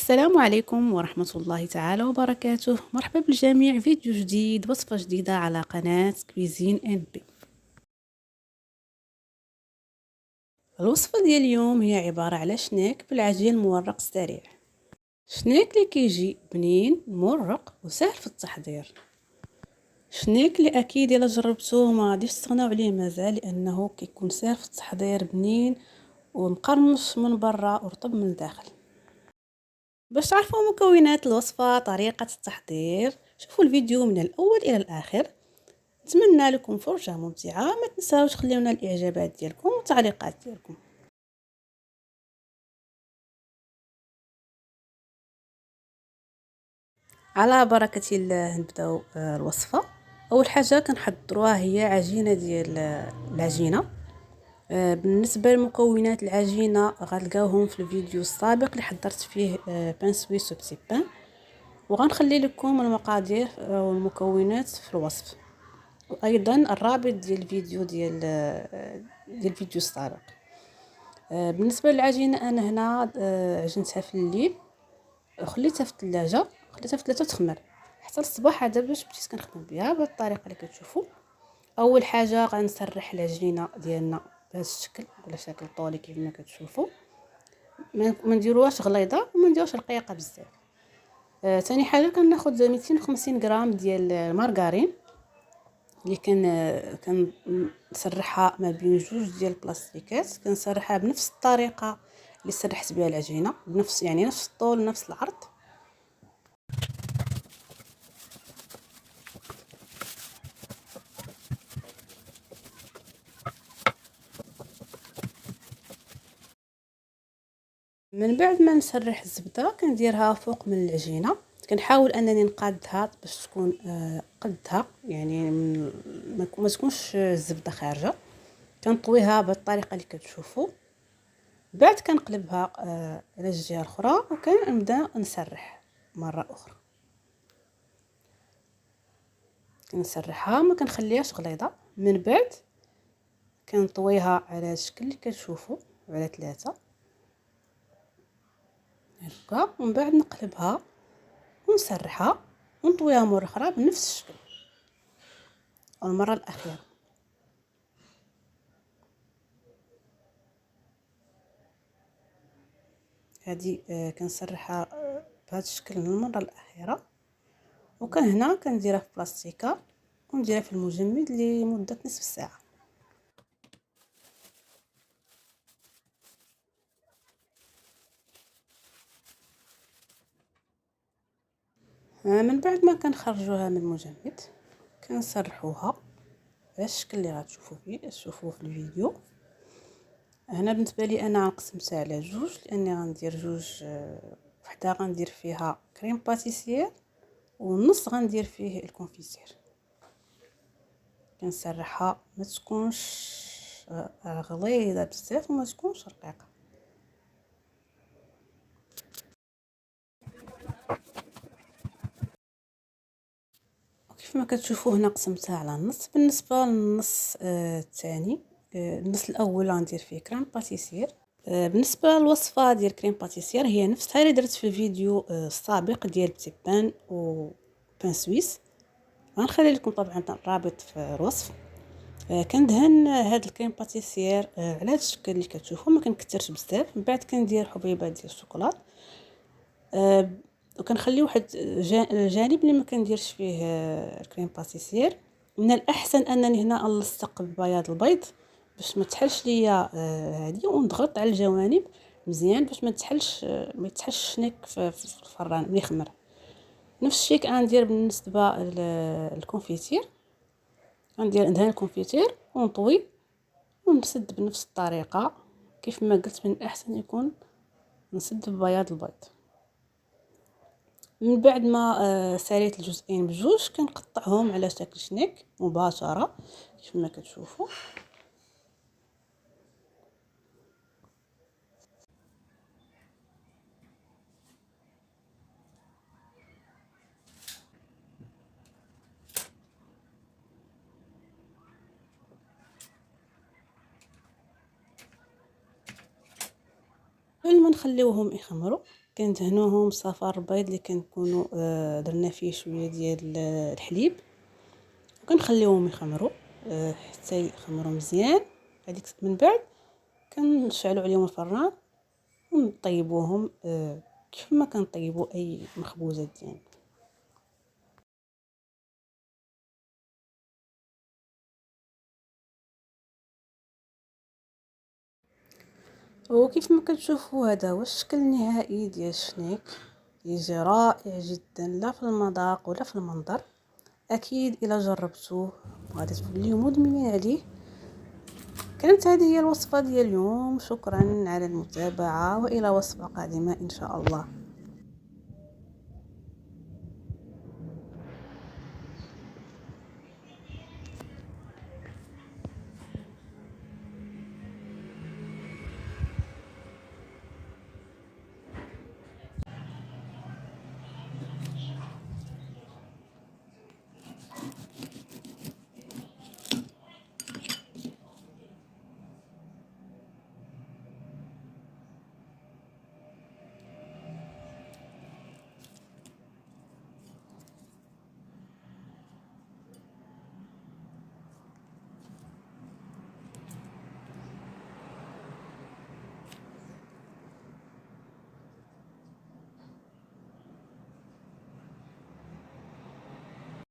السلام عليكم ورحمة الله تعالى وبركاته. مرحبا بالجميع، فيديو جديد، وصفة جديدة على قناة كويزين ان بي. الوصفة ديال اليوم هي عبارة على شناك بالعجين المورق السريع. شناك اللي كيجي بنين مورق وسهل في التحضير. شناك اللي اكيد الا جربتوه ما غاديش تستغناو عليه مازال، لانه كيكون سهل في التحضير، بنين ومقرمش من برا ورطب من الداخل. باش تعرفوا مكونات الوصفة، طريقة التحضير، شوفوا الفيديو من الأول إلى الآخر. نتمنى لكم فرجة ممتعة. ما تنساوش خليونا الإعجابات ديالكم والتعليقات ديالكم. على بركة الله نبداو الوصفة. أول حاجة كنحضروها هي عجينة ديال العجينة. بالنسبة لمكونات العجينة غتلقاوهم في الفيديو السابق اللي حضرت فيه بان سويس وبتي بان، وغنخلي لكم المقادير والمكونات في الوصف، وايضا الرابط ديال الفيديو ديال الفيديو السابق. بالنسبه للعجينه انا هنا عجنتها في الليل، خليتها في الثلاجه، خليتها في الثلاجه تخمر حتى الصباح. هذا باش بديت كنخدم بها بهذه الطريقه اللي كتشوفوا. اول حاجه غنسرح العجينه ديالنا بهذا الشكل ولا شكل طولي كيف ما كتشوفوا. ما نديروهاش غليظه وما نديروهاش رقيقه بزاف. ثاني حاجه كناخذ 250 غرام ديال المارغرين اللي كنسرحها ما بين جوج ديال البلاستيكات. كنسرحها بنفس الطريقه اللي سرحت بها العجينه، بنفس نفس الطول نفس العرض. من بعد ما نسرح الزبده كنديرها فوق من العجينه. كنحاول انني نقادها باش تكون قدها، يعني ما تكونش الزبده خارجه. كنطويها بالطريقه اللي كتشوفوا. بعد كنقلبها على الجهه الاخرى وكنبدا نسرح مره اخرى. كنسرحها ما كنخليهاش غليظه. من بعد كنطويها على الشكل اللي كتشوفوا على 3 هكا، ومن بعد نقلبها ونسرحها ونطويها مره اخرى بنفس الشكل المره الاخيره. هذه كنسرحها بهذا الشكل المره الاخيره. وكان هنا كنديرها في بلاستيكه ونديرها في المجمد لمده نصف ساعه. من بعد ما كنخرجوها من المجمد كنسرحوها بهذا الشكل اللي غتشوفوا فيه، تشوفوه في الفيديو. هنا بالنسبه لي انا قسمتها على جوج، لاني غندير جوج. وحده غندير فيها كريم باتيسير والنص غندير فيه الكونفيسير. كنسرحها ما تكونش غليظه بزاف وما تكونش رقيقه. وكيف ما كتشوفوا هنا قسمتها على النص. بالنسبه للنص الثاني، النص الاول غندير فيه كريم باتيسير. بالنسبه للوصفه ديال كريم باتيسير هي نفسها اللي درت في الفيديو السابق ديال بتي بان و بان سويس. غنخلي لكم طبعا الرابط في الوصف. كندهن هاد الكريم باتيسير على هاد الشكل اللي كتشوفوا، ما كنكثرش بزاف. من بعد كندير حبيبات ديال الشوكولات، وكنخلي واحد الجانب اللي ما كنديرش فيه الكريم باتيسير. من الاحسن انني هنا نلصق ببياض البيض باش ما تحلش ليا هذه، ونضغط على الجوانب مزيان باش ما تحلش ما يتحش شنيك في الفران ملي يخمر. نفس الشيء كندير بالنسبه للكونفيتير. ندهن الكونفيتير ونطوي ونسد بنفس الطريقه. كيف ما قلت من الاحسن يكون نسد ببياض البيض. من بعد ما ساليت الجزئين بجوج كنقطعهم على شكل شنيك مباشره كيف ما كتشوفوا. قبل ما نخليوهم يخمروا كندهنوهم صفار بيض اللي كنكونوا درنا فيه شويه ديال الحليب، وكنخليوهم يخمروا حتى يخمروا مزيان. هذيك من بعد كنشعلوا عليهم الفران ونطيبوهم كيف ما كنطيبوا اي مخبوزات ديالنا. وكيف ما كتشوفوا هذا هو الشكل النهائي ديال الشنيك، يجي رائع جدا لا في المذاق ولا في المنظر. اكيد الا جربتوه غادي توليو مدمنين عليه. كانت هذه هي الوصفه ديال اليوم، شكرا على المتابعه والى وصفه قادمه ان شاء الله.